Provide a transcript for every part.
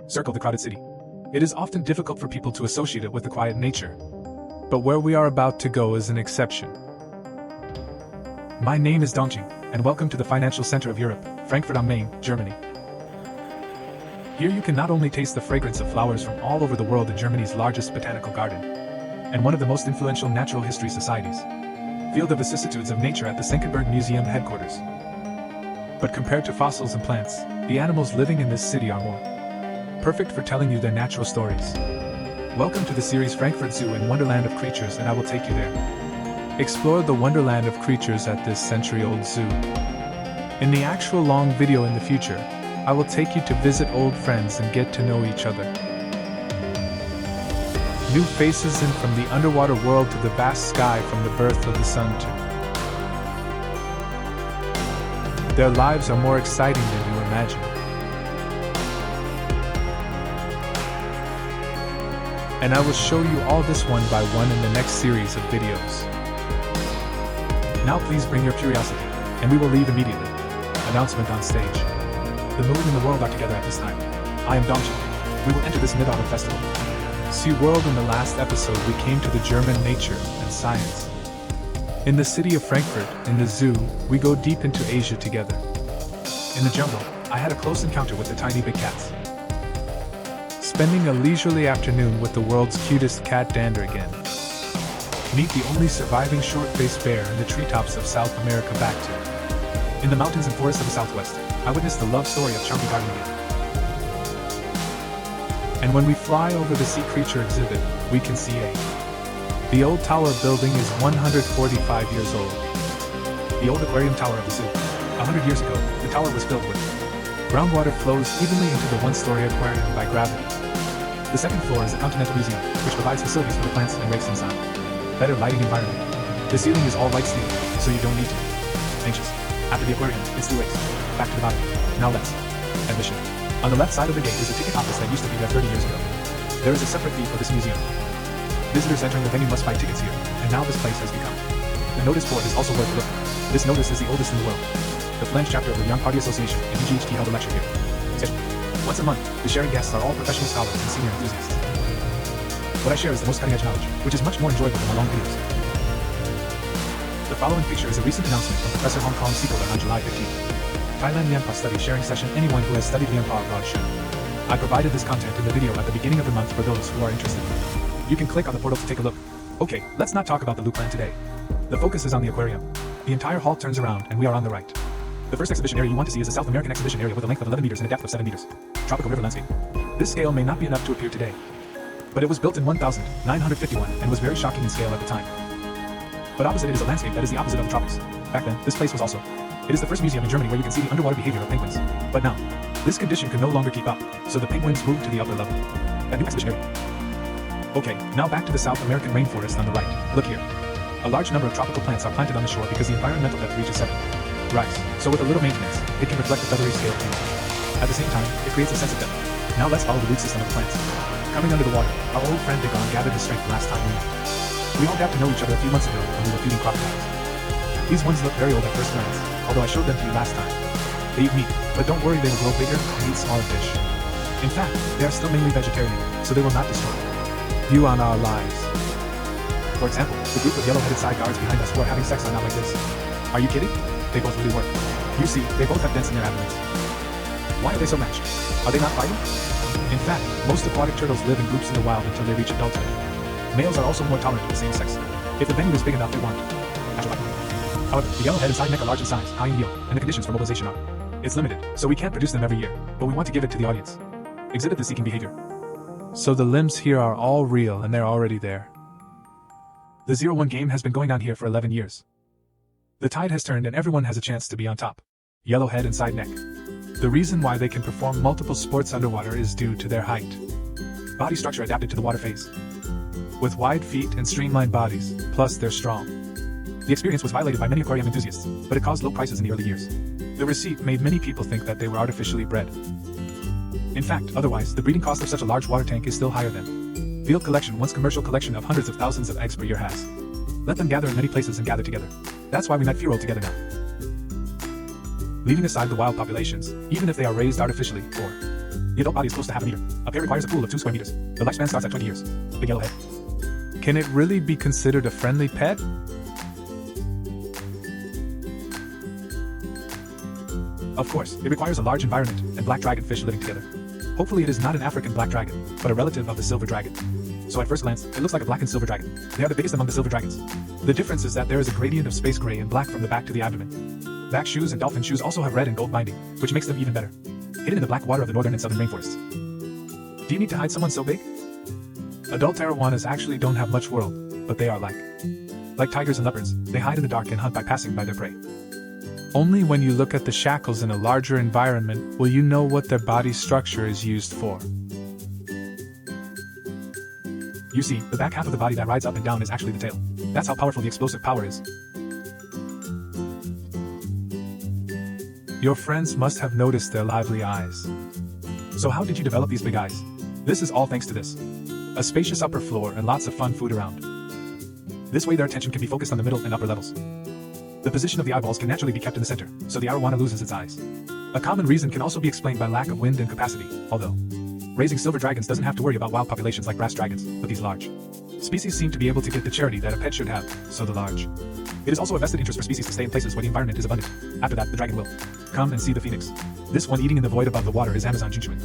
circle the crowded city. It is often difficult for people to associate it with the quiet nature. But where we are about to go is an exception. My name is Dongjing, and welcome to the financial center of Europe, Frankfurt am Main, Germany. Here you can not only taste the fragrance of flowers from all over the world in Germany's largest botanical garden, and one of the most influential natural history societies, feel the vicissitudes of nature at the Senckenberg Museum headquarters. But compared to fossils and plants, the animals living in this city are more perfect for telling you their natural stories. Welcome to the series Frankfurt Zoo and Wonderland of Creatures, and I will take you there. Explore the wonderland of creatures at this century-old zoo. In the actual long video in the future, I will take you to visit old friends and get to know each other. New faces and from the underwater world to the vast sky, from the birth of the sun to. Their lives are more exciting than you imagine. And I will show you all this one by one in the next series of videos. Now please bring your curiosity, and we will leave immediately. Announcement on stage. The moon and the world are together at this time. I am Dongjing. We will enter this Mid-Autumn Festival. See World. In the last episode we came to the German nature and science. In the city of Frankfurt, in the zoo, we go deep into Asia together. In the jungle, I had a close encounter with the tiny big cats. Spending a leisurely afternoon with the world's cutest cat Dander again. Meet the only surviving short-faced bear in the treetops of South America back to. In the mountains and forests of the Southwest, I witnessed the love story of Charming Garden again. And when we fly over the sea creature exhibit, we can see the old tower building is 145 years old. The old aquarium tower of the zoo. 100 years ago, the tower was filled with groundwater flows evenly into the one-story aquarium by gravity. The second floor is the Continental Museum, which provides facilities for the plants and rakes inside. Better lighting environment. The ceiling is all white steel, so you don't need to anxious. After the aquarium, it's two ways. Back to the bottom. Now let's admission. On the left side of the gate is a ticket office that used to be there 30 years ago. There is a separate fee for this museum. Visitors entering the venue must buy tickets here, and now this place has become. The notice board is also worth looking. This notice is the oldest in the world. The Flemish chapter of the Young Party Association in EGHT held a lecture here. Once a month, the sharing guests are all professional scholars and senior enthusiasts. What I share is the most cutting-edge knowledge, which is much more enjoyable than my long videos. The following picture is a recent announcement from Professor Hong Kong Sikola on July 15th. Thailand Lianpa study sharing session. Anyone who has studied Lianpa abroad should. I provided this content in the video at the beginning of the month for those who are interested. You can click on the portal to take a look. Okay, let's not talk about the Loop Plan today. The focus is on the aquarium. The entire hall turns around and we are on the right. The first exhibition area you want to see is the South American exhibition area with a length of 11 meters and a depth of 7 meters. Tropical river landscape. This scale may not be enough to appear today, but it was built in 1951 and was very shocking in scale at the time. But opposite it is a landscape that is the opposite of the tropics. Back then, this place was also. It is the first museum in Germany where you can see the underwater behavior of penguins. But now, this condition can no longer keep up, so the penguins moved to the upper level. A new exhibition area. Okay, now back to the South American rainforest on the right. Look here. A large number of tropical plants are planted on the shore because the environmental depth reaches 7 rise. So with a little maintenance, it can reflect the feathery scale too. At the same time, it creates a sense of depth. Now let's follow the root system of the plants. Coming under the water, our old friend Dagon gathered his strength last time we met. We all got to know each other a few months ago when we were feeding crocodiles. These ones look very old at first glance, although I showed them to you last time. They eat meat, but don't worry, they will grow bigger and eat smaller fish. In fact, they are still mainly vegetarian, so they will not destroy you on our lives. For example, the group of yellow-headed side guards behind us who are having sex are not like this. Are you kidding? They both really work. You see, they both have dents in their abdomens. Why are they so matched? Are they not fighting? In fact, most aquatic turtles live in groups in the wild until they reach adulthood. Males are also more tolerant of the same sex. If the venue is big enough, they want natural life. However, the yellow head and side neck are large in size, high in yield, and the conditions for mobilization are. It's limited, so we can't produce them every year, but we want to give it to the audience. Exhibit the seeking behavior. So the limbs here are all real and they're already there. The 0-1 game has been going on here for 11 years. The tide has turned and everyone has a chance to be on top. Yellow head and side neck. The reason why they can perform multiple sports underwater is due to their height. Body structure adapted to the water phase. With wide feet and streamlined bodies, plus they're strong. The experience was violated by many aquarium enthusiasts, but it caused low prices in the early years. The receipt made many people think that they were artificially bred. In fact, otherwise, the breeding cost of such a large water tank is still higher than field collection. Once commercial collection of hundreds of thousands of eggs per year has. Let them gather in many places and gather together. That's why we met few roll together now. Leaving aside the wild populations, even if they are raised artificially, or The adult body is close to half a meter. A pair requires a pool of 2 square meters. The lifespan starts at 20 years. Big yellow head. Can it really be considered a friendly pet? Of course, it requires a large environment and black dragonfish living together. Hopefully it is not an African black dragon, but a relative of the silver dragon. So at first glance, it looks like a black and silver dragon. They are the biggest among the silver dragons. The difference is that there is a gradient of space gray and black from the back to the abdomen. Back shoes and dolphin shoes also have red and gold binding, which makes them even better. Hidden in the black water of the northern and southern rainforests. Do you need to hide someone so big? Adult arowanas actually don't have much world, but they are like tigers and leopards, they hide in the dark and hunt by passing by their prey. Only when you look at the shackles in a larger environment will you know what their body structure is used for. You see, the back half of the body that rides up and down is actually the tail. That's how powerful the explosive power is. Your friends must have noticed their lively eyes. So how did you develop these big eyes? This is all thanks to this. A spacious upper floor and lots of fun food around. This way their attention can be focused on the middle and upper levels. The position of the eyeballs can naturally be kept in the center, so the arowana loses its eyes. A common reason can also be explained by lack of wind and capacity, although raising silver dragons doesn't have to worry about wild populations like brass dragons, but these large species seem to be able to get the charity that a pet should have, so the large. It is also a vested interest for species to stay in places where the environment is abundant. After that, the dragon will come and see the phoenix. This one eating in the void above the water is Amazon junchuin.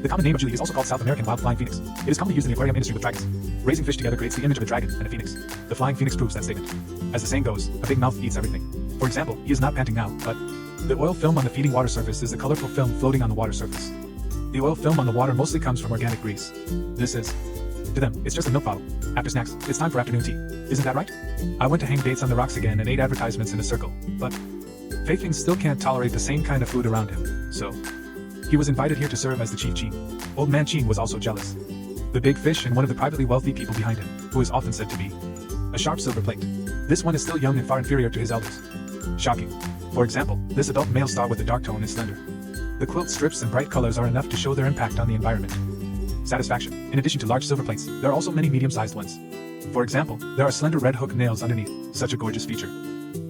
The common name of Julie is also called South American wild flying phoenix. It is commonly used in the aquarium industry with dragons. Raising fish together creates the image of a dragon and a phoenix. The flying phoenix proves that statement. As the saying goes, a big mouth eats everything. For example, he is not panting now, but the oil film on the feeding water surface is a colorful film floating on the water surface. The oil film on the water mostly comes from organic grease. This is, to them, it's just a milk bottle. After snacks, it's time for afternoon tea. Isn't that right? I went to hang dates on the rocks again and ate advertisements in a circle, but Faithing still can't tolerate the same kind of food around him, so he was invited here to serve as the chief Chin. Old man Chin was also jealous. The big fish and one of the privately wealthy people behind him, who is often said to be a sharp silver plate. This one is still young and far inferior to his elders. Shocking. For example, this adult male star with the dark tone is slender. The quilt strips and bright colors are enough to show their impact on the environment. Satisfaction. In addition to large silver plates, there are also many medium-sized ones. For example, there are slender red hook nails underneath, such a gorgeous feature.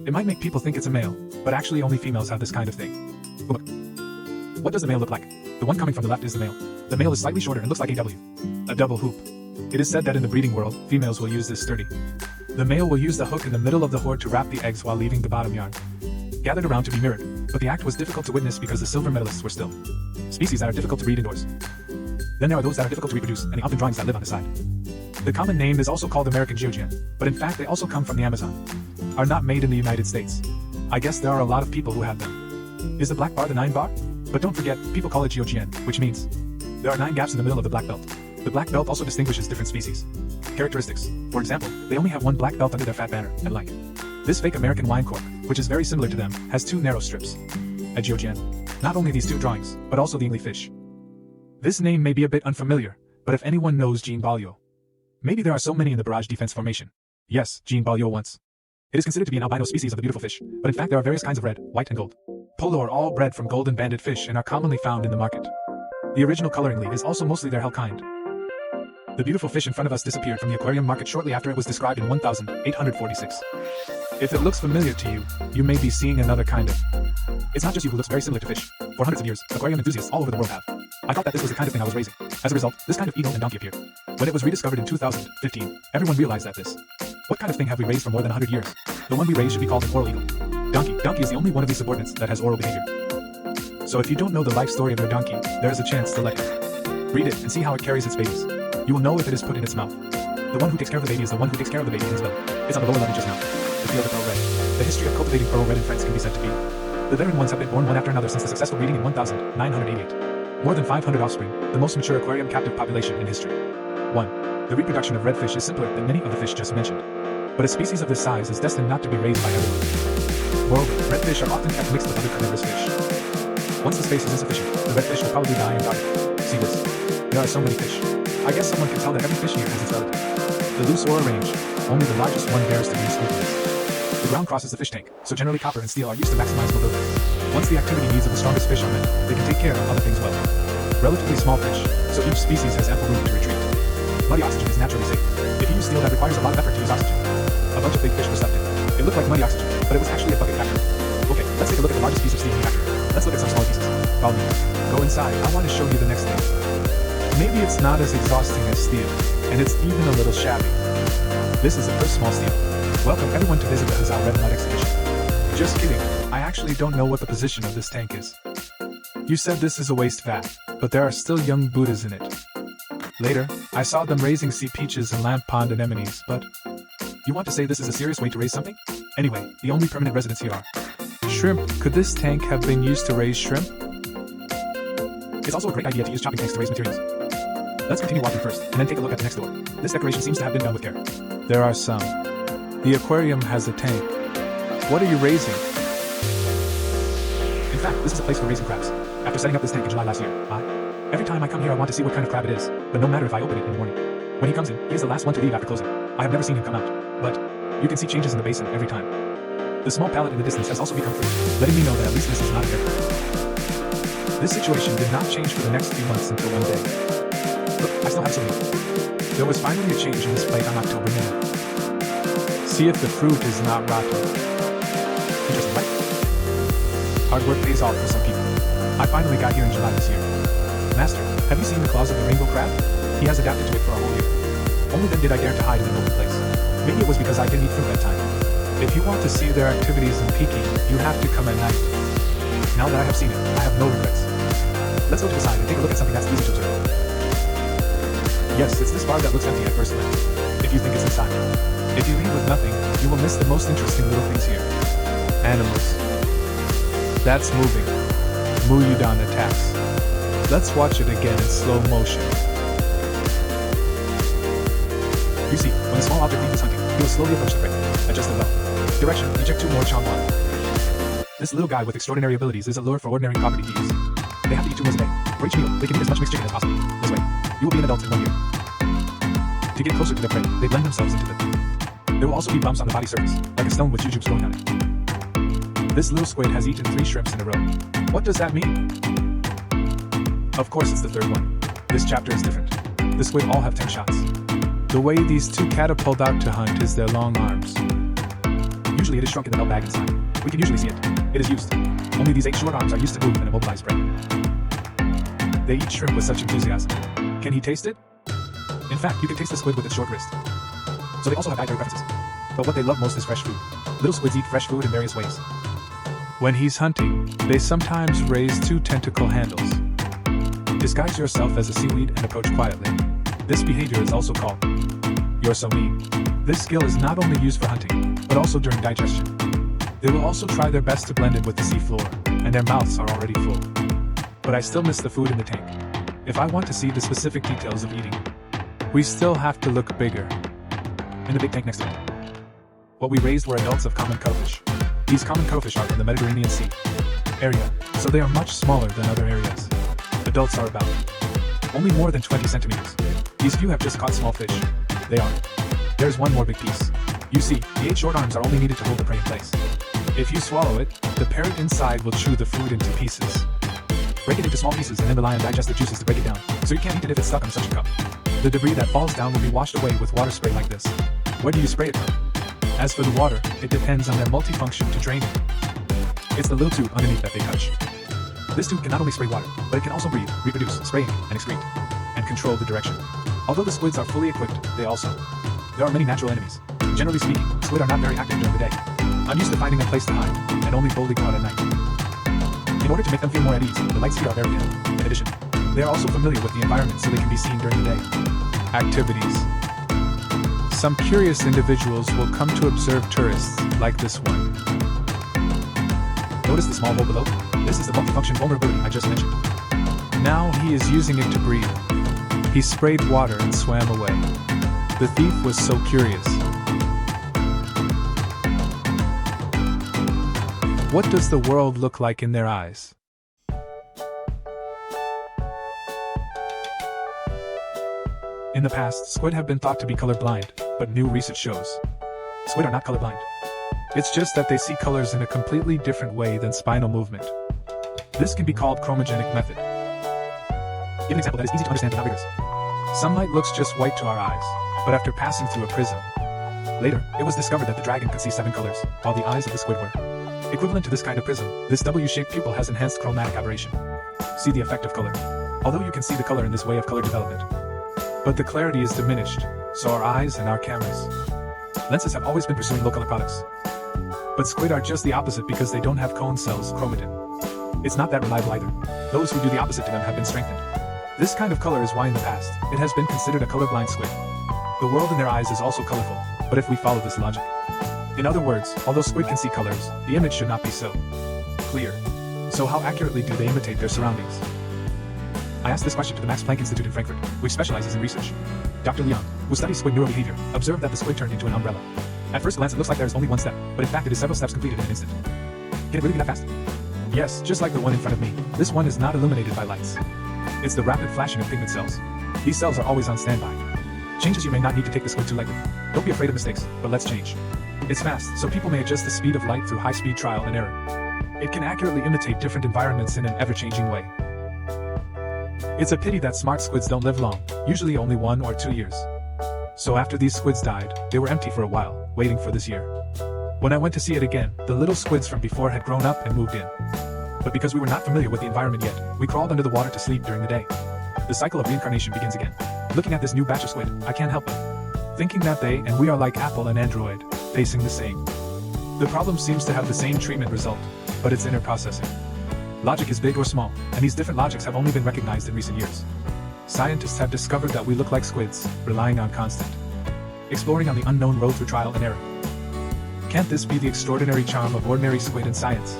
It might make people think it's a male, but actually only females have this kind of thing. Look. What does the male look like? The one coming from the left is the male. The male is slightly shorter and looks like a double hoop. It is said that in the breeding world, females will use this sturdy. The male will use the hook in the middle of the hoard to wrap the eggs while leaving the bottom yarn gathered around to be mirrored, but the act was difficult to witness because the silver medalists were still species that are difficult to breed indoors. Then there are those that are difficult to reproduce, and the often drawings that live on the side. The common name is also called American Georgian, but in fact they also come from the Amazon. Are not made in the United States. I guess there are a lot of people who have them. Is the black bar the 9 bar? But don't forget, people call it Georgian, which means there are 9 gaps in the middle of the black belt. The black belt also distinguishes different species. Characteristics. For example, they only have one black belt under their fat banner, and like this fake American wine cork, which is very similar to them, has 2 narrow strips. A Georgian. Not only these 2 drawings, but also the English. This name may be a bit unfamiliar, but if anyone knows Jean Balliot. Maybe there are so many in the barrage defense formation. Yes, Jean Balliot once. It is considered to be an albino species of the beautiful fish, but in fact there are various kinds of red, white, and gold. Polo are all bred from golden banded fish and are commonly found in the market. The original coloring lead is also mostly their hell kind. The beautiful fish in front of us disappeared from the aquarium market shortly after it was described in 1846. If it looks familiar to you, you may be seeing another kind of. It's not just you who looks very similar to fish. For hundreds of years, aquarium enthusiasts all over the world have. I thought that this was the kind of thing I was raising. As a result, this kind of eagle and donkey appeared. When it was rediscovered in 2015, everyone realized that this. What kind of thing have we raised for more than 100 years? The one we raised should be called an oral eagle. Donkey is the only one of these subordinates that has oral behavior. So if you don't know the life story of your donkey, there is a chance to let it. Read it and see how it carries its babies. You will know if it is put in its mouth. The one who takes care of the baby is the one who takes care of the baby in his belly. It's on the lower level just now. The field of pearl red. The history of cultivating pearl red in France can be said to be. The veteran ones have been born one after another since the successful breeding in 1988. More than 500 offspring, the most mature aquarium captive population in history. 1. The reproduction of redfish is simpler than many of the fish just mentioned. But a species of this size is destined not to be raised by everyone. Moreover, redfish are often kept mixed with other carnivorous fish. Once the space is insufficient, the redfish will probably die and die. See this? There are so many fish. I guess someone can tell that every fish here has its relative. The loose or arranged, only the largest one dares to be scrutinized. The ground crosses the fish tank, so generally copper and steel are used to maximize mobility. Once the activity needs of the strongest fish are met, they can take care of other things well. Relatively small fish, so each species has ample room to retreat. Muddy oxygen is naturally safe. If you use steel that requires a lot of effort to use oxygen. A bunch of big fish were stuffed in. It looked like muddy oxygen, but it was actually a bucket factory. Okay, let's take a look at the largest piece of steel in the factory. Let's look at some smaller pieces. Follow me. Go inside, I want to show you the next thing. Maybe it's not as exhausting as steel, and it's even a little shabby. This is the first small steel. Welcome everyone to visit the Hazal Red Mud exhibition. Just kidding, I actually don't know what the position of this tank is. You said this is a waste vat, but there are still young Buddhas in it. Later, I saw them raising sea peaches and lamp pond anemones, but... You want to say this is a serious way to raise something? Anyway, the only permanent residents here are... Shrimp. Could this tank have been used to raise shrimp? It's also a great idea to use chopping tanks to raise materials. Let's continue walking first, and then take a look at the next door. This decoration seems to have been done with care. There are some. The aquarium has a tank. What are you raising? In fact, this is a place for raising crabs. After setting up this tank in July last year, every time I come here I want to see what kind of crab it is, but no matter if I open it in the morning. When he comes in, he is the last one to leave after closing. I have never seen him come out, but you can see changes in the basin every time. The small pallet in the distance has also become free, letting me know that at least this is not a character. This situation did not change for the next few months until one day. Look, I still have some meat. There was finally a change in this plate on October minute. See if the fruit is not rotten. Interesting, right? Hard work pays off for some people. I finally got here in July this year. Master, have you seen the claws of the rainbow crab? He has adapted to it for a whole year. Only then did I dare to hide in an open place. Maybe it was because I didn't eat fruit that time. If you want to see their activities in Peking, you have to come at night. Now that I have seen it, I have no regrets. Let's go to the side and take a look at something that's easy to observe. Yes, it's this bar that looks empty at first glance, if you think it's inside. If you leave with nothing, you will miss the most interesting little things here. Animals. That's moving. Muyudan attacks. Let's watch it again in slow motion. You see, when a small object leaves hunting, he will slowly approach the prey. Adjust the well. Direction, eject 2 more chongwan. This little guy with extraordinary abilities is a lure for ordinary property thieves. They have to eat 2 meals a day. For each meal, they can eat as much mixed chicken as possible. This way, you will be an adult in 1 year. To get closer to the prey, they blend themselves into them. There will also be bumps on the body surface, like a stone with jujubes growing on it. This little squid has eaten 3 shrimps in a row. What does that mean? Of course it's the 3rd one. This chapter is different. The squid all have 10 shots. The way these 2 catapult out to hunt is their long arms. Usually it is shrunk in the belt bag inside. We can usually see it. It is used. Only these 8 short arms are used to move and immobilize prey. They eat shrimp with such enthusiasm. Can he taste it? In fact, you can taste the squid with its short wrist. So they also have dietary preferences. But what they love most is fresh food. Little squids eat fresh food in various ways. When he's hunting, they sometimes raise 2 tentacle handles. Disguise yourself as a seaweed and approach quietly. This behavior is also called "you're so mean." This skill is not only used for hunting, but also during digestion. They will also try their best to blend it with the sea floor, and their mouths are already full. But I still miss the food in the tank. If I want to see the specific details of eating, we still have to look bigger. In the big tank next to it. What we raised were adults of common cuttlefish. These common cuttlefish are from the Mediterranean Sea area, so they are much smaller than other areas. Adults are about only more than 20 centimeters. These few have just caught small fish. There's 1 more big piece. You see, the 8 short arms are only needed to hold the prey in place. If you swallow it, the parrot inside will chew the food into pieces. Break it into small pieces and then rely on digestive juices to break it down, so you can't eat it if it's stuck on such a cup. The debris that falls down will be washed away with water spray like this. Where do you spray it from? As for the water, it depends on their multifunction to drain it. It's the little tube underneath that they touch. This tube can not only spray water, but it can also breathe, reproduce, spray ink, and excrete, and control the direction. Although the squids are fully equipped, there are many natural enemies. Generally speaking, squid are not very active during the day. I'm used to finding a place to hide, and only boldly go out at night. In order to make them feel more at ease, the lights here are very dim. In addition, they are also familiar with the environment so they can be seen during the day. Activities. Some curious individuals will come to observe tourists, like this one. Notice the small hole below? This is the multifunction vulnerability I just mentioned. Now he is using it to breathe. He sprayed water and swam away. The thief was so curious. What does the world look like in their eyes? In the past, squid have been thought to be colorblind, but new research shows squid are not colorblind. It's just that they see colors in a completely different way than spinal movement. This can be called chromogenic method. Give an example that is easy to understand but not rigorous. Sunlight looks just white to our eyes, but after passing through a prism. Later, it was discovered that the dragon could see 7 colors, while the eyes of the squid were equivalent to this kind of prism. This W-shaped pupil has enhanced chromatic aberration. See the effect of color. Although you can see the color in this way of color development, but the clarity is diminished, so are eyes and our cameras. Lenses have always been pursuing low-color products. But squid are just the opposite because they don't have cone cells, chromatin. It's not that reliable either. Those who do the opposite to them have been strengthened. This kind of color is why in the past, it has been considered a colorblind squid. The world in their eyes is also colorful, but if we follow this logic. In other words, although squid can see colors, the image should not be so clear. So how accurately do they imitate their surroundings? I asked this question to the Max Planck Institute in Frankfurt, which specializes in research. Dr. Leon, who studies squid neurobehavior, observed that the squid turned into an umbrella. At first glance it looks like there is only one step, but in fact it is several steps completed in an instant. Can it really be that fast? Yes, just like the one in front of me. This one is not illuminated by lights. It's the rapid flashing of pigment cells. These cells are always on standby. Changes you may not need to take the squid too lightly. Don't be afraid of mistakes, but let's change. It's fast, so people may adjust the speed of light through high-speed trial and error. It can accurately imitate different environments in an ever-changing way. It's a pity that smart squids don't live long, usually only 1 or 2 years. So after these squids died, they were empty for a while, waiting for this year. When I went to see it again, the little squids from before had grown up and moved in. But because we were not familiar with the environment yet, we crawled under the water to sleep during the day. The cycle of reincarnation begins again. Looking at this new batch of squid, I can't help but thinking that they and we are like Apple and Android, facing the same. The problem seems to have the same treatment result, but it's inner processing. Logic is big or small, and these different logics have only been recognized in recent years. Scientists have discovered that we look like squids, relying on constant exploring on the unknown road through trial and error. Can't this be the extraordinary charm of ordinary squid in science?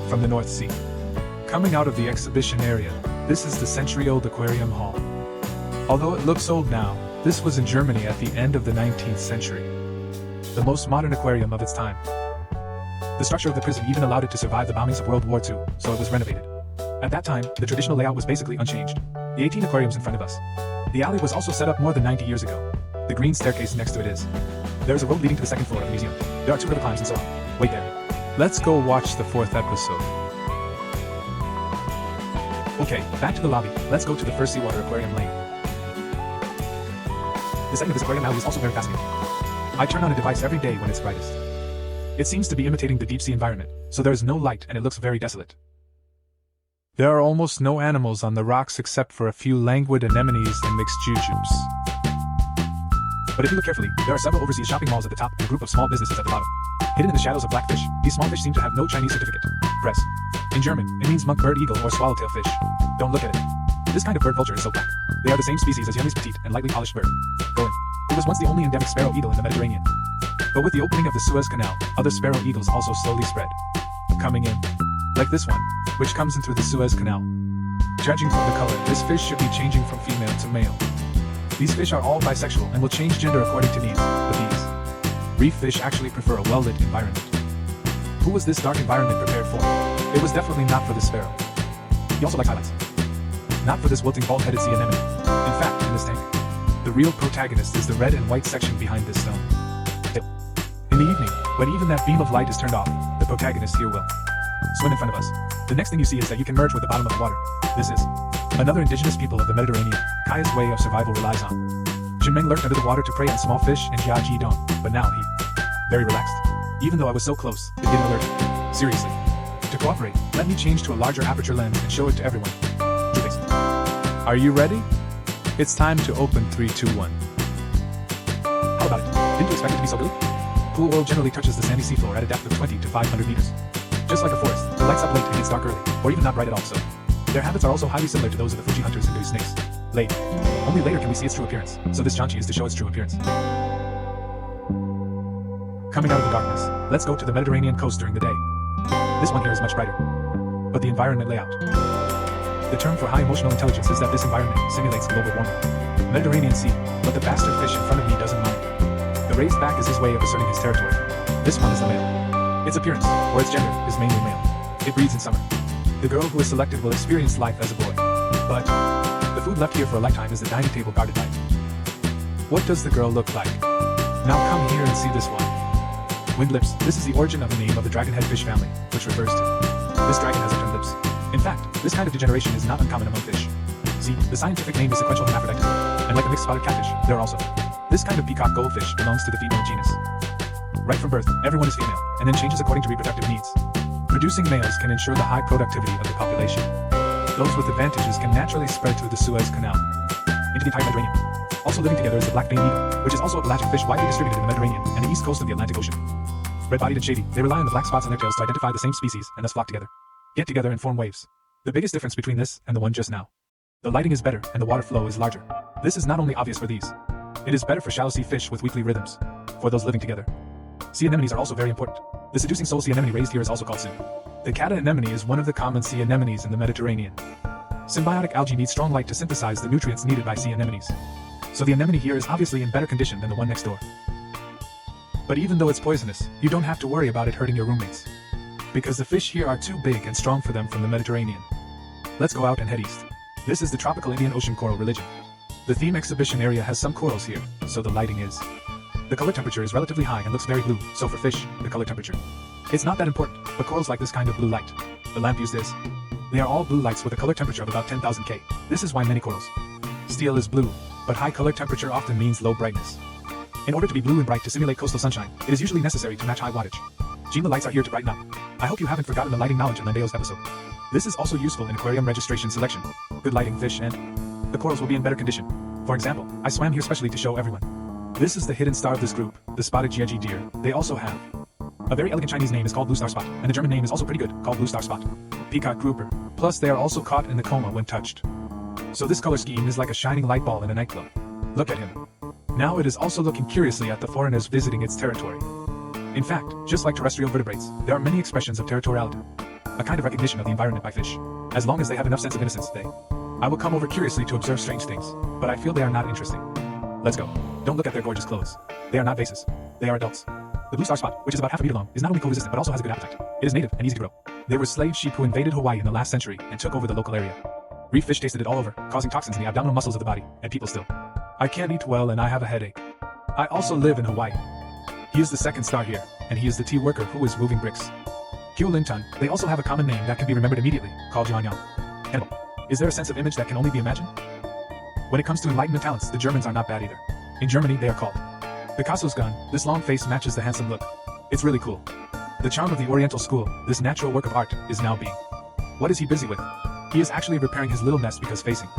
From the North Sea. Coming out of the exhibition area, this is the century-old aquarium hall. Although it looks old now, this was in Germany at the end of the 19th century. The most modern aquarium of its time. The structure of the prison even allowed it to survive the bombings of World War II, so it was renovated. At that time, the traditional layout was basically unchanged. The 18 aquariums in front of us. The alley was also set up more than 90 years ago. The green staircase next to it is. There is a road leading to the second floor of the museum. There are 2 river climbs and so on. Wait there. Let's go watch the 4th episode. Okay, back to the lobby. Let's go to the first seawater aquarium lane. The setting of this aquarium alley is also very fascinating. I turn on a device every day when it's brightest. It seems to be imitating the deep sea environment, so there is no light and it looks very desolate. There are almost no animals on the rocks except for a few languid anemones and mixed jujubes. But if you look carefully, there are several overseas shopping malls at the top and a group of small businesses at the bottom. Hidden in the shadows of blackfish, these small fish seem to have no Chinese certificate. Press. In German, it means monk bird eagle or swallowtail fish. Don't look at it. This kind of bird vulture is so black. They are the same species as Yemi's petite and lightly polished bird. Going. It was once the only endemic sparrow eagle in the Mediterranean. But with the opening of the Suez Canal, other sparrow eagles also slowly spread. Coming in. Like this one, which comes in through the Suez Canal. Judging from the color, this fish should be changing from female to male. These fish are all bisexual and will change gender according to needs, but these reef fish actually prefer a well-lit environment. Who was this dark environment prepared for? It was definitely not for the sparrow. He also likes highlights. Not for this wilting bald-headed sea anemone. In fact, in this tank, the real protagonist is the red and white section behind this stone. In the evening, when even that beam of light is turned off, the protagonist here will swim in front of us. The next thing you see is that you can merge with the bottom of the water. This is another indigenous people of the Mediterranean. Kaya's way of survival relies on. Jinmeng lurked under the water to prey on small fish and Jia Ji Dong, but now he very relaxed. Even though I was so close, it didn't alert. Seriously. To cooperate, let me change to a larger aperture lens and show it to everyone. Are you ready? It's time to open 3, 2, 1. How about it? Didn't you expect it to be so good? Pool oil generally touches the sandy seafloor at a depth of 20 to 500 meters. Just like a forest, it lights up late and gets dark early, or even not bright at all, so their habits are also highly similar to those of the Fuji hunters and do snakes. Late. Only later can we see its true appearance, so this Janchi is to show its true appearance. Coming out of the darkness, let's go to the Mediterranean coast during the day. This one here is much brighter. But the environment layout. The term for high emotional intelligence is that this environment simulates global warming. Mediterranean Sea, but the bastard fish in front of me doesn't mind. The raised back is his way of asserting his territory. This one is the male. Its appearance, or its gender, is mainly male. It breeds in summer. The girl who is selected will experience life as a boy. But the food left here for a lifetime is the dining table guarded by. What does the girl look like? Now come here and see this one. Winged lips. This is the origin of the name of the dragonhead fish family, which refers to this dragon has upturned lips. In fact, this kind of degeneration is not uncommon among fish. See, the scientific name is sequential hermaphroditism, and like a mixed spotted catfish, there are also this kind of peacock goldfish belongs to the female genus. Right from birth, everyone is female, and then changes according to reproductive needs. Producing males can ensure the high productivity of the population. Those with advantages can naturally spread through the Suez Canal into the entire Mediterranean. Also living together is the black-veined eagle, which is also a pelagic fish widely distributed in the Mediterranean and the east coast of the Atlantic Ocean. Red-bodied and shady, they rely on the black spots on their tails to identify the same species and thus flock together, get together and form waves. The biggest difference between this and the one just now: the lighting is better and the water flow is larger. This is not only obvious for these, it is better for shallow sea fish with weekly rhythms, for those living together. Sea anemones are also very important. The seducing soul sea anemone raised here is also called sim. The cata anemone is one of the common sea anemones in the Mediterranean. Symbiotic algae need strong light to synthesize the nutrients needed by sea anemones. So the anemone here is obviously in better condition than the one next door. But even though it's poisonous, you don't have to worry about it hurting your roommates, because the fish here are too big and strong for them from the Mediterranean. Let's go out and head east. This is the tropical Indian Ocean coral religion. The theme exhibition area has some corals here, so the lighting is. The color temperature is relatively high and looks very blue, so for fish, the color temperature. It's not that important, but corals like this kind of blue light. The lamp used is. They are all blue lights with a color temperature of about 10,000 K. This is why many corals. Steel is blue, but high color temperature often means low brightness. In order to be blue and bright to simulate coastal sunshine, it is usually necessary to match high wattage. Gema lights are here to brighten up. I hope you haven't forgotten the lighting knowledge in Landeo's episode. This is also useful in aquarium registration selection. Good lighting fish and the corals will be in better condition. For example, I swam here specially to show everyone. This is the hidden star of this group, the spotted jeji deer. They also have a very elegant Chinese name is called blue star spot, and the German name is also pretty good, called blue star spot. Peacock grouper. Plus they are also caught in the coma when touched. So this color scheme is like a shining light ball in a nightclub. Look at him. Now it is also looking curiously at the foreigners visiting its territory. In fact, just like terrestrial vertebrates, there are many expressions of territoriality, a kind of recognition of the environment by fish. As long as they have enough sense of innocence, I will come over curiously to observe strange things, but I feel they are not interesting. Let's go. Don't look at their gorgeous clothes. They are not vases. They are adults. The blue star spot, which is about half a meter long, is not only cold-resistant but also has a good appetite. It is native and easy to grow. There were slave sheep who invaded Hawaii in the last century and took over the local area. Reef fish tasted it all over, causing toxins in the abdominal muscles of the body, and people still. I can't eat well and I have a headache. I also live in Hawaii. He is the second star here, and he is the tea worker who is moving bricks. Linton, they also have a common name that can be remembered immediately, called Jianyang. Hannibal. Is there a sense of image that can only be imagined? When it comes to enlightenment talents, the Germans are not bad either. In Germany, they are called Picasso's gun. This long face matches the handsome look. It's really cool. The charm of the Oriental school, this natural work of art, is now being. What is he busy with? He is actually repairing his little nest because facing.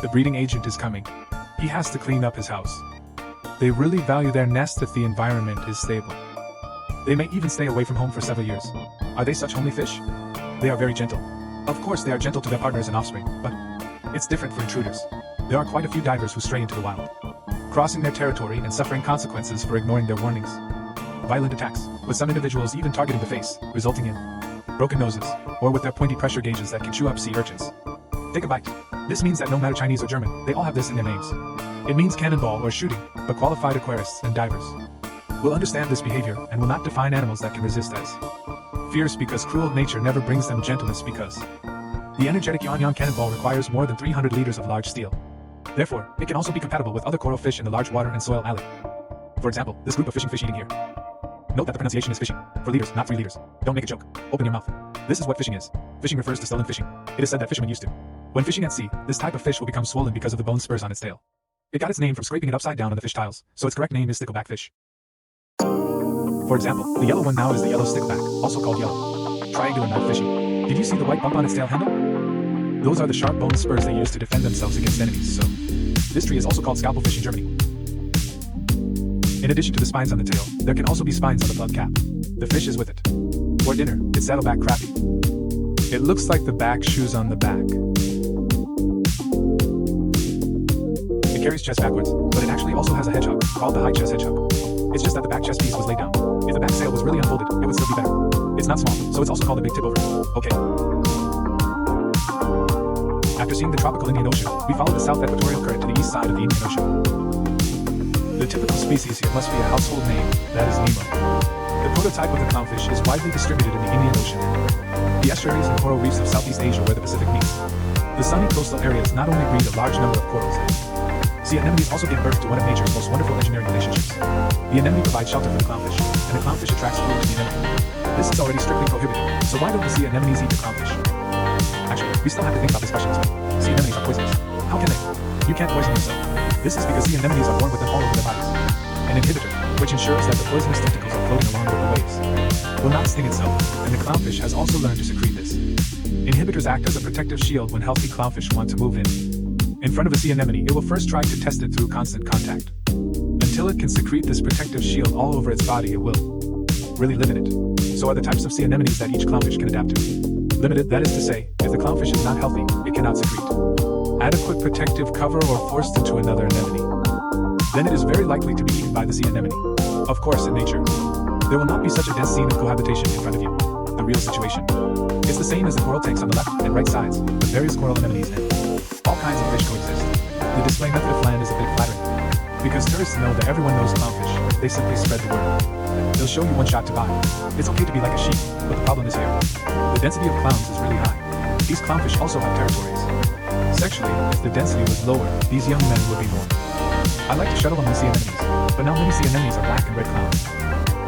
The breeding agent is coming. He has to clean up his house. They really value their nest if the environment is stable. They may even stay away from home for several years. Are they such homely fish? They are very gentle. Of course they are gentle to their partners and offspring, but it's different for intruders. There are quite a few divers who stray into the wild, crossing their territory and suffering consequences for ignoring their warnings. Violent attacks, with some individuals even targeting the face, resulting in broken noses, or with their pointy pressure gauges that can chew up sea urchins. Take a bite. This means that no matter Chinese or German, they all have this in their names. It means cannonball or shooting, but qualified aquarists and divers will understand this behavior and will not define animals that can resist as fierce because cruel nature never brings them gentleness because the energetic Yuanyang cannonball requires more than 300 liters of large steel. Therefore, it can also be compatible with other coral fish in the large water and soil alley. For example, this group of fishing fish eating here. Note that the pronunciation is fishing, for liters, not 3 liters. Don't make a joke. Open your mouth. This is what fishing is. Fishing refers to stolen fishing. It is said that fishermen used to. When fishing at sea, this type of fish will become swollen because of the bone spurs on its tail. It got its name from scraping it upside down on the fish tiles, so its correct name is stickleback fish. For example, the yellow one now is the yellow stickleback, also called yellow. Triangular knife fishing. Did you see the white bump on its tail handle? Those are the sharp bone spurs they use to defend themselves against enemies, so this tree is also called scalpel fish in Germany. In addition to the spines on the tail, there can also be spines on the plug cap. The fish is with it. For dinner, it's saddleback crappie. It looks like the back shoes on the back. It carries chest backwards, but it actually also has a hedgehog, called the high chest hedgehog. It's just that the back chest piece was laid down. If the back sail was really unfolded, it would still be better. It's not small, so it's also called a big tip over. Okay. After seeing the tropical Indian Ocean, we follow the south equatorial current to the east side of the Indian Ocean. The typical species here must be a household name, that is Nemo. The prototype of the clownfish is widely distributed in the Indian Ocean, the estuaries and coral reefs of Southeast Asia where the Pacific meets. The sunny coastal areas not only breed a large number of corals, sea anemones also give birth to one of nature's most wonderful engineering relationships. The anemone provides shelter for the clownfish, and the clownfish attracts food to the anemone. This is already strictly prohibited, so why don't the sea anemones eat the clownfish? Actually, we still have to think about this question as well. Sea anemones are poisonous. How can they? You can't poison yourself. This is because sea anemones are born with them all over their bodies. An inhibitor, which ensures that the poisonous tentacles are floating along with the waves, will not sting itself, and the clownfish has also learned to secrete this Inhibitors act as a protective shield when healthy clownfish want to move in. In front of a sea anemone, it will first try to test it through constant contact. Until it can secrete this protective shield all over its body, it will really live in it. So are the types of sea anemones that each clownfish can adapt to. Limited, that is to say, if the clownfish is not healthy, it cannot secrete adequate protective cover or forced into another anemone. Then it is very likely to be eaten by the sea anemone. Of course, in nature, there will not be such a dense scene of cohabitation in front of you. The real situation. It's the same as the coral tanks on the left and right sides, with various coral anemones and all kinds of fish coexist. The display method of land is a bit flattering, because tourists know that everyone knows clownfish. They simply spread the word. They'll show you one shot to buy. It's okay to be like a sheep, but the problem is here. The density of clowns is really high. These clownfish also have territories. Sexually, if the density was lower, these young men would be born. I like to shuttle among sea anemones, but now many sea anemones are black and red clowns.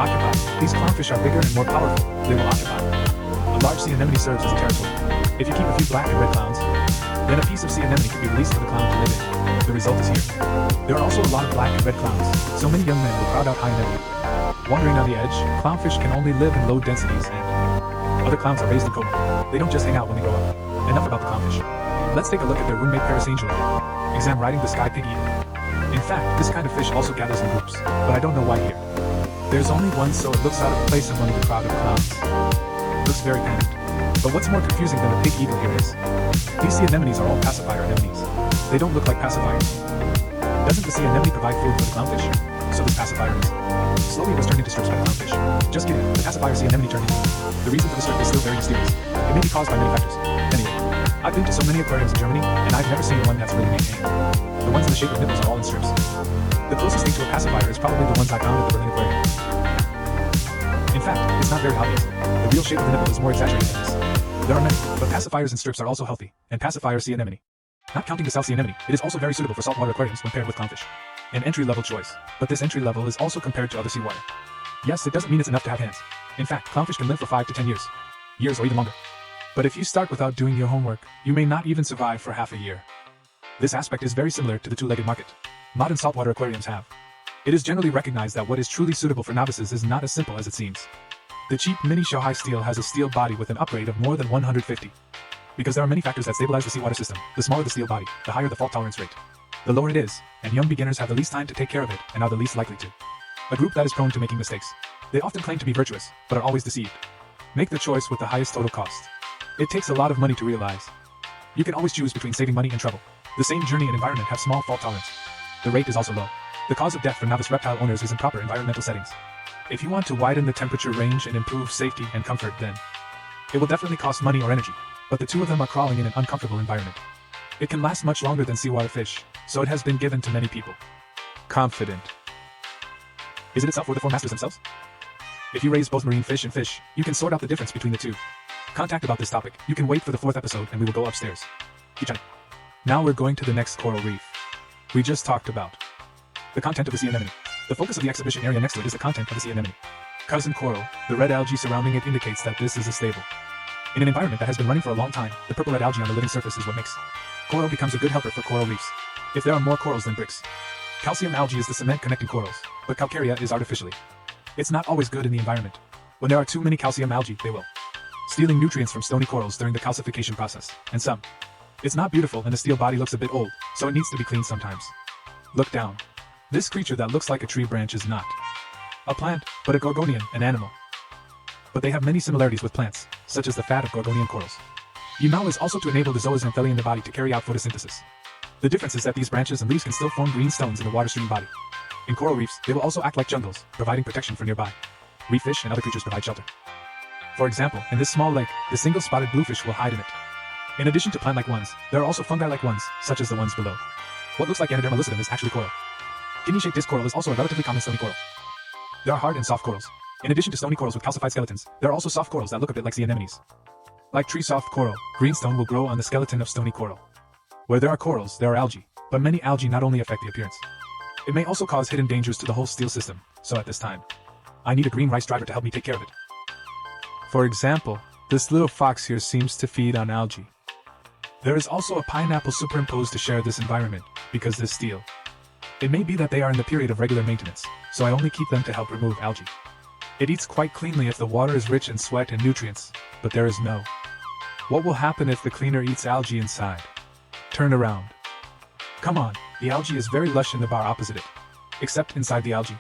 Occupy. These clownfish are bigger and more powerful. They will occupy. A large sea anemone serves as a territory. If you keep a few black and red clowns, then a piece of sea anemone can be released for the clown to live in. The result is here. There are also a lot of black and red clowns, so many young men will crowd out high anemone. Wandering on the edge, clownfish can only live in low densities and other clowns are raised in coma. They don't just hang out when they grow up. Enough about the clownfish. Let's take a look at their roommate Paris Angel again. Exam riding the sky pig eater. In fact, this kind of fish also gathers in groups, but I don't know why here. There's only one, so it looks out of place among the crowd of clowns. Looks very panicked. But what's more confusing than the pig eagle here is, these sea anemones are all pacifier anemones. They don't look like pacifiers. Doesn't the sea anemone provide food for the clownfish? So this pacifier is. Slowly it was turned into strips by the clownfish. Just kidding, the pacifier sea anemone turned into. The reason for the strip is still very mysterious. It may be caused by many factors. Anyway, I've been to so many aquariums in Germany, and I've never seen one that's really maintained. The ones in the shape of nipples are all in strips. The closest thing to a pacifier is probably the ones I found at the Berlin Aquarium. In fact, it's not very obvious. The real shape of the nipple is more exaggerated than this. There are many, but pacifiers and strips are also healthy, and pacifier sea anemone. Not counting the South Sea anemone, it is also very suitable for saltwater aquariums when paired with clownfish. An entry-level choice, but this entry level is also compared to other seawater. Yes, it doesn't mean it's enough to have hands. In fact, clownfish can live for 5 to 10 years or even longer. But if you start without doing your homework, you may not even survive for half a year. This aspect is very similar to the two-legged market modern saltwater aquariums have. It is generally recognized that what is truly suitable for novices is not as simple as it seems. The cheap mini Shohei steel has a steel body with an upgrade of more than 150. Because there are many factors that stabilize the seawater system, the smaller the steel body, the higher the fault tolerance rate. The lower it is, and young beginners have the least time to take care of it and are the least likely to. A group that is prone to making mistakes. They often claim to be virtuous, but are always deceived. Make the choice with the highest total cost. It takes a lot of money to realize. You can always choose between saving money and trouble. The same journey and environment have small fault tolerance. The rate is also low. The cause of death for novice reptile owners is improper environmental settings. If you want to widen the temperature range and improve safety and comfort, then it will definitely cost money or energy, but the two of them are crawling in an uncomfortable environment. It can last much longer than seawater fish, so it has been given to many people. Confident. Is it itself or the four masters themselves? If you raise both marine fish and fish, you can sort out the difference between the two. Contact about this topic. You can wait for the 4th episode and we will go upstairs. Now we're going to the next coral reef. We just talked about the content of the sea anemone. The focus of the exhibition area next to it is the content of the sea anemone. Cousin coral, the red algae surrounding it indicates that this is a stable. In an environment that has been running for a long time, the purple-red algae on the living surface is what makes coral becomes a good helper for coral reefs. If there are more corals than bricks. Calcium algae is the cement connecting corals, but calcarea is artificially. It's not always good in the environment. When there are too many calcium algae, they will stealing nutrients from stony corals during the calcification process, and some. It's not beautiful and the steel body looks a bit old, so it needs to be cleaned sometimes. Look down. This creature that looks like a tree branch is not a plant, but a gorgonian, an animal. But they have many similarities with plants, such as the fat of gorgonian corals. Eumel is also to enable the zooxanthellae in the body to carry out photosynthesis. The difference is that these branches and leaves can still form green stones in the water-stream body. In coral reefs, they will also act like jungles, providing protection for nearby reef fish and other creatures provide shelter. For example, in this small lake, the single-spotted bluefish will hide in it. In addition to plant-like ones, there are also fungi-like ones, such as the ones below. What looks like Anaderma lucidum is actually coral. Kidney-shaped disc coral is also a relatively common stony coral. There are hard and soft corals. In addition to stony corals with calcified skeletons, there are also soft corals that look a bit like sea anemones. Like tree-soft coral, greenstone will grow on the skeleton of stony coral. Where there are corals, there are algae, but many algae not only affect the appearance. It may also cause hidden dangers to the whole steel system, so at this time, I need a green rice driver to help me take care of it. For example, this little fox here seems to feed on algae. There is also a pineapple superimposed to share this environment, because this steel. It may be that they are in the period of regular maintenance, so I only keep them to help remove algae. It eats quite cleanly if the water is rich in sweat and nutrients, but there is no What will happen if the cleaner eats algae inside? Turn around. Come on, the algae is very lush in the bar opposite it. Except inside the algae.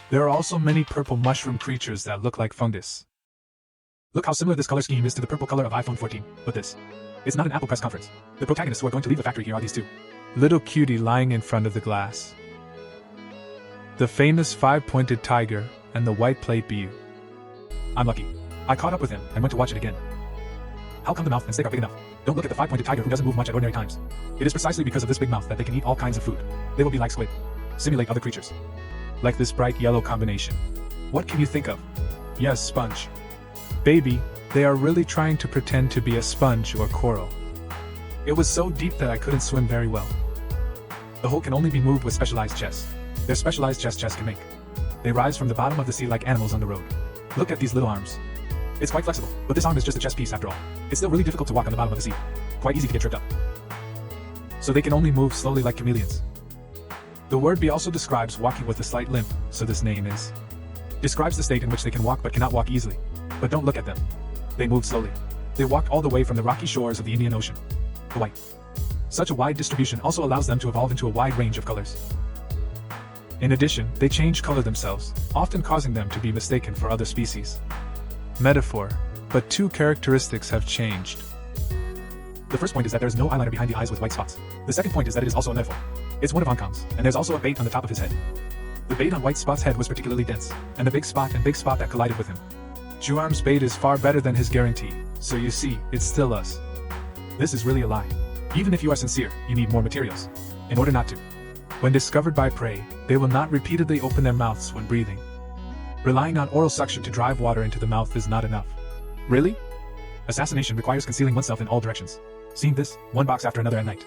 There are also many purple mushroom creatures that look like fungus. Look how similar this color scheme is to the purple color of iPhone 14, but this. It's not an Apple press conference. The protagonists who are going to leave the factory here are these two. Little cutie lying in front of the glass. The famous five-pointed tiger and the white plate BU. I'm lucky. I caught up with him and went to watch it again. How come the mouth and stick are big enough? Don't look at the five-pointed tiger who doesn't move much at ordinary times. It is precisely because of this big mouth that they can eat all kinds of food. They will be like squid. Simulate other creatures. Like this bright yellow combination. What can you think of? Yes, sponge. Baby, they are really trying to pretend to be a sponge or coral. It was so deep that I couldn't swim very well. The hole can only be moved with specialized chests. Their specialized chests can make. They rise from the bottom of the sea like animals on the road. Look at these little arms. It's quite flexible, but this arm is just a chest piece after all. It's still really difficult to walk on the bottom of the sea. Quite easy to get tripped up. So they can only move slowly like chameleons. The word B also describes walking with a slight limp, so this name is. Describes the state in which they can walk but cannot walk easily. But don't look at them. They move slowly. They walked all the way from the rocky shores of the Indian Ocean. Hawaii. Such a wide distribution also allows them to evolve into a wide range of colors. In addition, they change color themselves, often causing them to be mistaken for other species. Metaphor, but two characteristics have changed. The first point is that there is no eyeliner behind the eyes with white spots. The second point is that it is also a metaphor. It's one of Hong Kong's, and there's also a bait on the top of his head. The bait on White Spot's head was particularly dense, and the big spot that collided with him. Juarm's bait is far better than his guarantee, so you see, it's still us. This is really a lie. Even if you are sincere, you need more materials. In order not to. When discovered by prey, they will not repeatedly open their mouths when breathing. Relying on oral suction to drive water into the mouth is not enough. Really? Assassination requires concealing oneself in all directions. Seeing this, one box after another at night.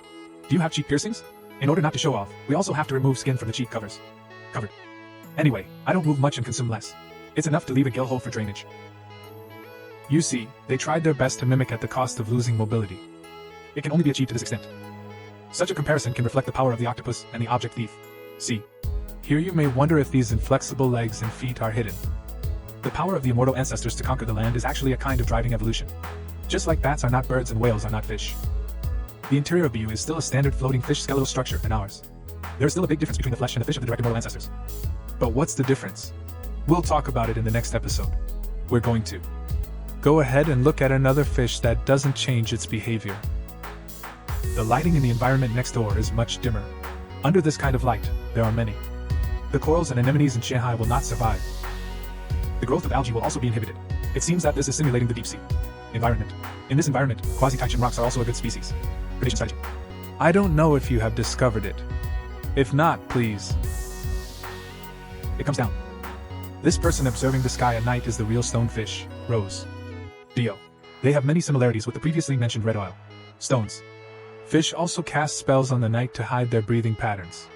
Do you have cheek piercings? In order not to show off, we also have to remove skin from the cheek covers. Covered. Anyway, I don't move much and consume less. It's enough to leave a gill hole for drainage. You see, they tried their best to mimic at the cost of losing mobility. It can only be achieved to this extent. Such a comparison can reflect the power of the octopus and the object thief. See. Here you may wonder if these inflexible legs and feet are hidden. The power of the immortal ancestors to conquer the land is actually a kind of driving evolution. Just like bats are not birds and whales are not fish. The interior of BU is still a standard floating fish skeletal structure in ours. There is still a big difference between the flesh and the fish of the direct immortal ancestors. But what's the difference? We'll talk about it in the next episode. We're going to go ahead and look at another fish that doesn't change its behavior. The lighting in the environment next door is much dimmer. Under this kind of light, there are many. The corals and anemones in Shanghai will not survive. The growth of algae will also be inhibited. It seems that this is simulating the deep sea environment. In this environment, quasi-Taichin rocks are also a good species. Predation strategy. I don't know if you have discovered it. If not, please. It comes down. This person observing the sky at night is the real stonefish, Rose. Dio. They have many similarities with the previously mentioned red oil. Stones. Fish also cast spells on the night to hide their breathing patterns.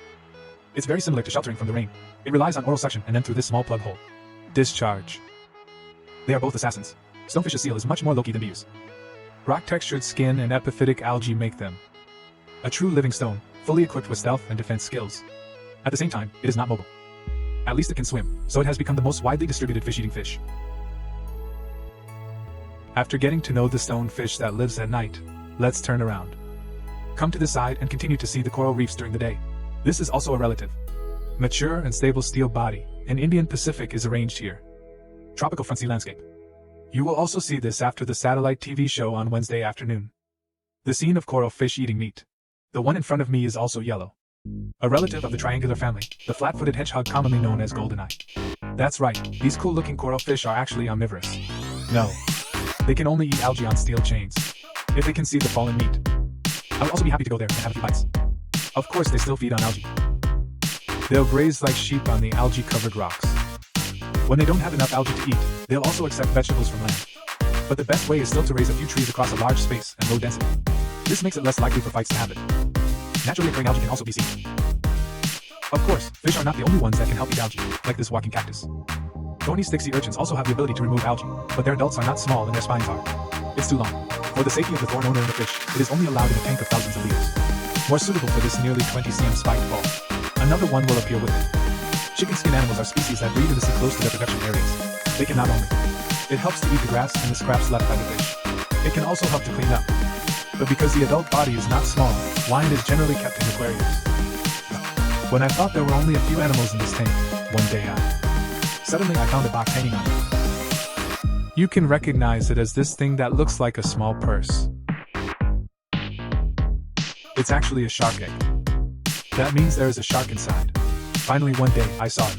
It's very similar to sheltering from the rain. It relies on oral suction and then through this small plug hole. Discharge. They are both assassins. Stonefish's seal is much more low-key than BU's. Rock-textured skin and epiphytic algae make them a true living stone, fully equipped with stealth and defense skills. At the same time, it is not mobile. At least it can swim, so it has become the most widely distributed fish-eating fish. After getting to know the stonefish that lives at night, let's turn around. Come to the side and continue to see the coral reefs during the day. This is also a relative. Mature and stable steel body, an Indian Pacific is arranged here. Tropical front sea landscape. You will also see this after the satellite TV show on Wednesday afternoon. The scene of coral fish eating meat. The one in front of me is also yellow. A relative of the triangular family, the flat-footed hedgehog commonly known as goldeneye. That's right, these cool-looking coral fish are actually omnivorous. No. They can only eat algae on steel chains. If they can see the fallen meat. I would also be happy to go there and have a few bites. Of course they still feed on algae. They'll graze like sheep on the algae-covered rocks. When they don't have enough algae to eat, they'll also accept vegetables from land. But the best way is still to raise a few trees across a large space and low density. This makes it less likely for fights to happen. Naturally occurring algae can also be seen. Of course, fish are not the only ones that can help eat algae, like this walking cactus. Thorny stick sea urchins also have the ability to remove algae, but their adults are not small and their spines are. It's too long. For the safety of the thorn owner and the fish, it is only allowed in a tank of thousands of liters. More suitable for this nearly 20 cm spiked ball. Another one will appear with it. Chicken skin animals are species that breed in the sea close to their production areas. They can not only. It helps to eat the grass and the scraps left by the fish. It can also help to clean up. But because the adult body is not small, wine is generally kept in aquariums. When I thought there were only a few animals in this tank, one day suddenly I found a box hanging on it. You can recognize it as this thing that looks like a small purse. It's actually a shark egg. That means there is a shark inside. Finally one day, I saw it.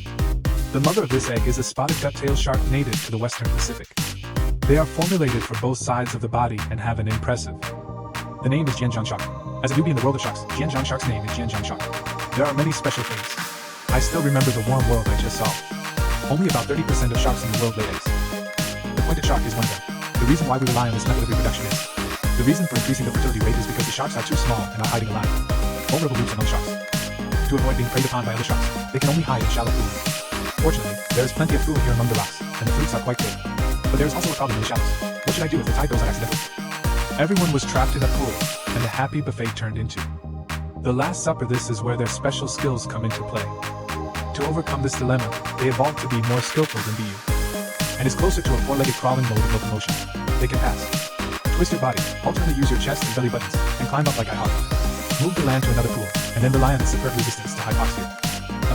The mother of this egg is a spotted gut-tailed shark native to the Western Pacific. They are formulated for both sides of the body and have an impressive. The name is Jianjiang shark. As a newbie in the world of sharks, Jianjiang shark's name is Jianjiang shark. There are many special things. I still remember the warm world I just saw. Only about 30% of sharks in the world lay eggs. The pointed shark is one of them. The reason why we rely on this method of reproduction is the reason for increasing the fertility rate is because the sharks are too small and are hiding alive. Vulnerable groups among sharks. To avoid being preyed upon by other sharks, they can only hide in shallow pools. Fortunately, there is plenty of food here among the rocks, and the fruits are quite good. But there is also a problem in the shallows. What should I do if the tide goes out accidentally? Everyone was trapped in a pool, and a happy buffet turned into the Last Supper. This is where their special skills come into play. To overcome this dilemma, they evolved to be more skillful than you, and is closer to a four-legged crawling mode of locomotion. They can pass, twist your body, alternately use your chest and belly buttons, and climb up like a hawk. Move the land to another pool, and then rely on its superb resistance to hypoxia.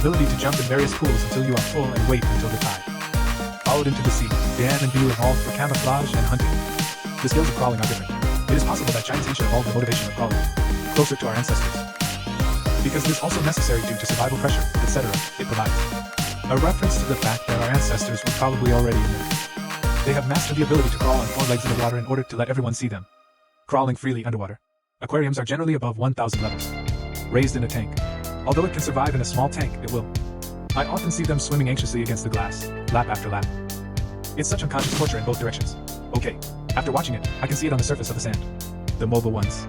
Ability to jump in various pools until you are full and wait until the tide. Followed into the sea, Dan and Bew evolved for camouflage and hunting. The skills of crawling are different. It is possible that Chinese ancient evolved the motivation of crawling, closer to our ancestors. Because it is also necessary due to survival pressure, etc., it provides a reference to the fact that our ancestors were probably already in there. They have mastered the ability to crawl on four legs in the water in order to let everyone see them. Crawling freely underwater. Aquariums are generally above 1,000 levels. Raised in a tank. Although it can survive in a small tank, it will. I often see them swimming anxiously against the glass, lap after lap. It's such unconscious torture in both directions. Okay, after watching it, I can see it on the surface of the sand. The mobile ones.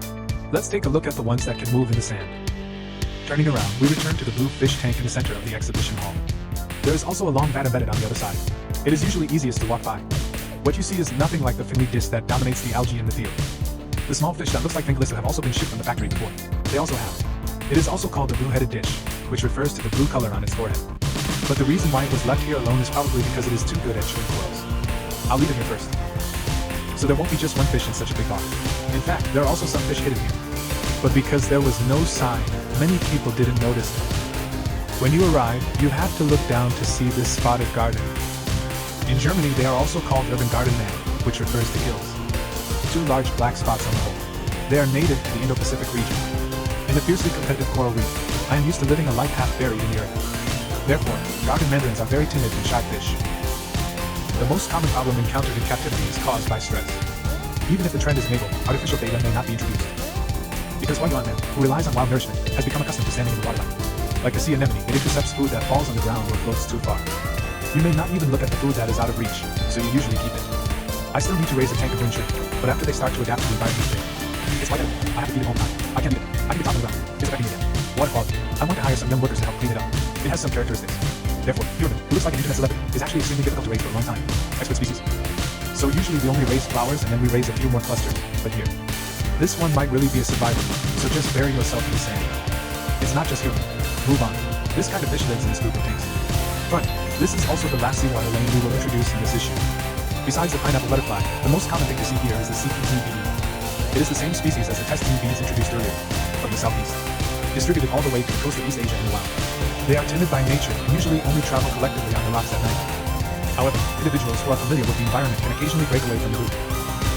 Let's take a look at the ones that can move in the sand. Turning around, we return to the blue fish tank in the center of the exhibition hall. There is also a long vat embedded on the other side. It is usually easiest to walk by. What you see is nothing like the finley dish that dominates the algae in the field. The small fish that looks like Fingalissa have also been shipped from the factory before. They also have. It is also called the blue-headed dish, which refers to the blue color on its forehead. But the reason why it was left here alone is probably because it is too good at chewing corals. I'll leave it here first. So there won't be just one fish in such a big box. In fact, there are also some fish hidden here. But because there was no sign, many people didn't notice it. When you arrive, you have to look down to see this spotted garden. In Germany, they are also called urban garden man, which refers to hills. Two large black spots on the whole. They are native to the Indo-Pacific region. In the fiercely competitive coral reef, I am used to living a life half buried in the earth. Therefore, garden mandarins are very timid and shy fish. The most common problem encountered in captivity is caused by stress. Even if the trend is naval, artificial data may not be introduced. Because one man, who relies on wild nourishment, has become accustomed to standing in the waterline. Like a sea anemone, it intercepts food that falls on the ground or floats too far. You may not even look at the food that is out of reach, so you usually keep it. I still need to raise a tank of green shrimp, but after they start to adapt to the environment, it's like I have to feed it all the time. I can't eat it. I can be top of the ground. It's affecting me again. Water quality. I want to hire some young workers to help clean it up. It has some characteristics. Therefore, Human, who looks like an internet celebrity, is actually extremely difficult to raise for a long time. Expert species. So usually we only raise flowers and then we raise a few more clusters, but here. This one might really be a survivor, so just bury yourself in the sand. It's not just Human. Move on. This kind of fish lives in this group of tanks. But, this is also the last seawater lane we will introduce in this issue. Besides the pineapple butterfly, the most common thing to see here is the CPZ bee. It is the same species as the testing bees introduced earlier, from the southeast. Distributed all the way to the coast of East Asia in the wild. They are timid by nature and usually only travel collectively on the rocks at night. However, individuals who are familiar with the environment can occasionally break away from the group.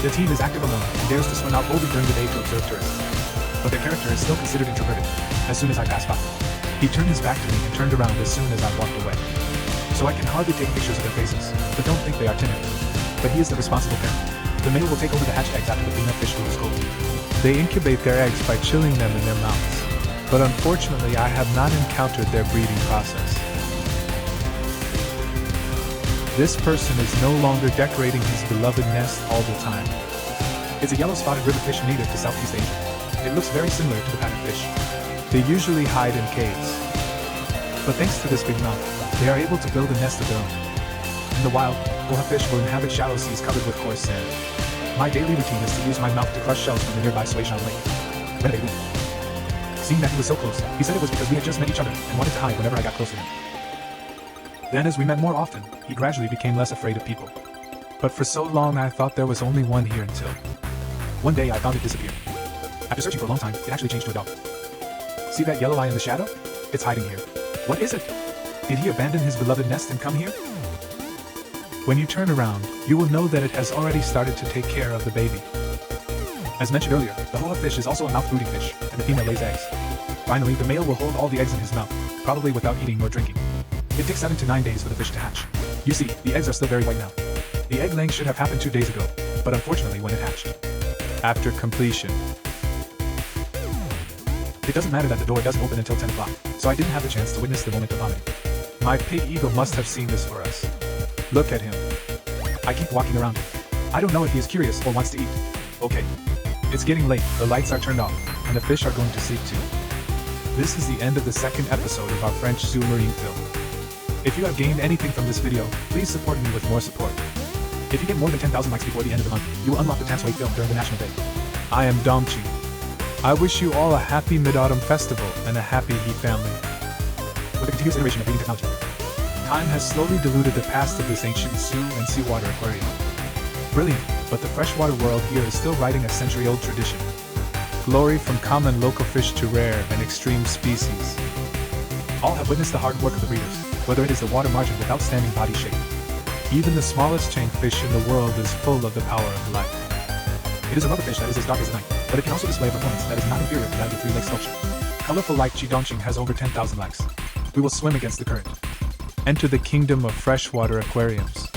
The team is active alone and dares to swim out boldly during the day to observe tourists. But their character is still considered introverted. As soon as I passed by, he turned his back to me and turned around as soon as I walked away. So I can hardly take pictures of their faces, but don't think they are timid. But he is the responsible parent. The male will take over the hatched eggs after the female fish goes cold. They incubate their eggs by chilling them in their mouths. But unfortunately, I have not encountered their breeding process. This person is no longer decorating his beloved nest all the time. It's a yellow-spotted riverfish native to Southeast Asia. It looks very similar to the patternfish. They usually hide in caves. But thanks to this big mouth, they are able to build a nest of their own. In the wild, fish will inhabit shallow seas covered with coarse sand. My daily routine is to use my mouth to crush shells from the nearby Suishan Lake. Residing. Seeing that he was so close, he said it was because we had just met each other and wanted to hide whenever I got close to him. Then as we met more often, he gradually became less afraid of people. But for so long I thought there was only one here until One day I found it disappear. After searching for a long time, it actually changed to a dog. See that yellow eye in the shadow? It's hiding here. What is it? Did he abandon his beloved nest and come here? When you turn around, you will know that it has already started to take care of the baby. As mentioned earlier, the whole fish is also a mouth-brooding fish, and the female lays eggs. Finally, the male will hold all the eggs in his mouth, probably without eating or drinking. It takes 7 to 9 days for the fish to hatch. You see, the eggs are still very white now. The egg laying should have happened 2 days ago, but unfortunately when it hatched. After completion. It doesn't matter that the door doesn't open until 10 o'clock, so I didn't have the chance to witness the moment of vomiting. My pig eagle must have seen this for us. Look at him. I keep walking around him. I don't know if he is curious or wants to eat. Okay. It's getting late, the lights are turned off, and the fish are going to sleep too. This is the end of the second episode of our French Zoo marine film. If you have gained anything from this video, please support me with more support. If you get more than 10,000 likes before the end of the month, you will unlock the Tansway film during the National Day. I am Domchi. I wish you all a happy Mid-Autumn Festival and a happy Heat family. With the continuous iteration of breeding technology, time has slowly diluted the past of this ancient zoo and seawater aquarium. Brilliant, but the freshwater world here is still riding a century-old tradition. Glory from common local fish to rare and extreme species. All have witnessed the hard work of the breeders, whether it is the water margin with outstanding body shape. Even the smallest chain fish in the world is full of the power of life. It is a rubber fish that is as dark as the night, but it can also display a performance that is not inferior to that of the three-leg sculpture. Colorful like Chidongqing has over 10,000 likes. We will swim against the current. Enter the kingdom of freshwater aquariums.